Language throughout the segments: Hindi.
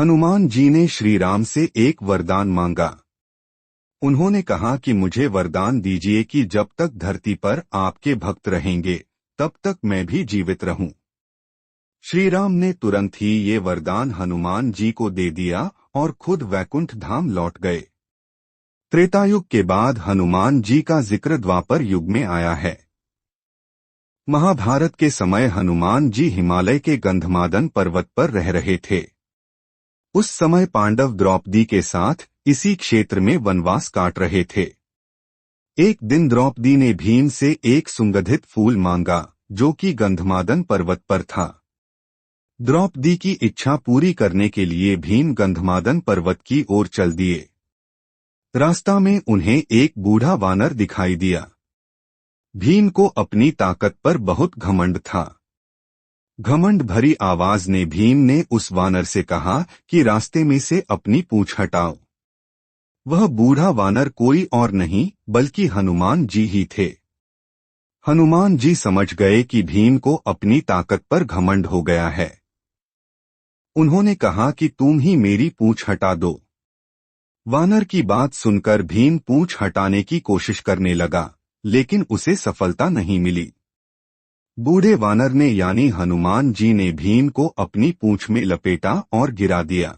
हनुमान जी ने श्री राम से एक वरदान मांगा। उन्होंने कहा कि मुझे वरदान दीजिए कि जब तक धरती पर आपके भक्त रहेंगे तब तक मैं भी जीवित रहूं। श्री राम ने तुरंत ही ये वरदान हनुमान जी को दे दिया और खुद वैकुंठ धाम लौट गए। त्रेतायुग के बाद हनुमान जी का जिक्र द्वापर युग में आया है। महाभारत के समय हनुमान जी हिमालय के गंधमादन पर्वत पर रह रहे थे। उस समय पांडव द्रौपदी के साथ इसी क्षेत्र में वनवास काट रहे थे। एक दिन द्रौपदी ने भीम से एक सुगंधित फूल मांगा जो कि गंधमादन पर्वत पर था। द्रौपदी की इच्छा पूरी करने के लिए भीम गंधमादन पर्वत की ओर चल दिए। रास्ता में उन्हें एक बूढ़ा वानर दिखाई दिया। भीम को अपनी ताकत पर बहुत घमंड था। घमंड भरी आवाज ने भीम ने उस वानर से कहा कि रास्ते में से अपनी पूंछ हटाओ। वह बूढ़ा वानर कोई और नहीं बल्कि हनुमान जी ही थे। हनुमान जी समझ गए कि भीम को अपनी ताकत पर घमंड हो गया है। उन्होंने कहा कि तुम ही मेरी पूंछ हटा दो। वानर की बात सुनकर भीम पूंछ हटाने की कोशिश करने लगा, लेकिन उसे सफलता नहीं मिली। बूढ़े वानर ने यानी हनुमान जी ने भीम को अपनी पूंछ में लपेटा और गिरा दिया।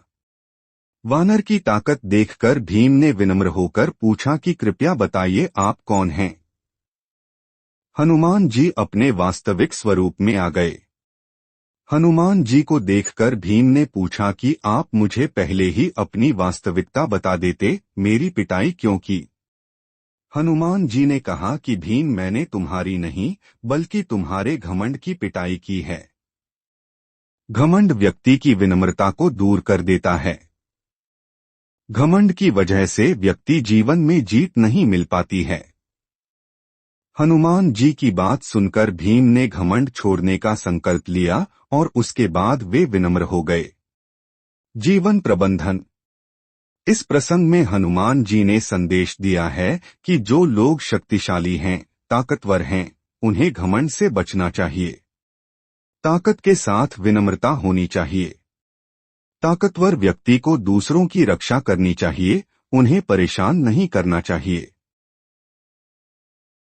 वानर की ताकत देखकर भीम ने विनम्र होकर पूछा कि कृपया बताइए आप कौन हैं। हनुमान जी अपने वास्तविक स्वरूप में आ गए। हनुमान जी को देखकर भीम ने पूछा कि आप मुझे पहले ही अपनी वास्तविकता बता देते, मेरी पिटाई क्यों की। हनुमान जी ने कहा कि भीम मैंने तुम्हारी नहीं बल्कि तुम्हारे घमंड की पिटाई की है। घमंड व्यक्ति की विनम्रता को दूर कर देता है। घमंड की वजह से व्यक्ति जीवन में जीत नहीं मिल पाती है। हनुमान जी की बात सुनकर भीम ने घमंड छोड़ने का संकल्प लिया और उसके बाद वे विनम्र हो गए। जीवन प्रबंधन। इस प्रसंग में हनुमान जी ने संदेश दिया है कि जो लोग शक्तिशाली हैं, ताकतवर हैं, उन्हें घमंड से बचना चाहिए। ताकत के साथ विनम्रता होनी चाहिए। ताकतवर व्यक्ति को दूसरों की रक्षा करनी चाहिए, उन्हें परेशान नहीं करना चाहिए।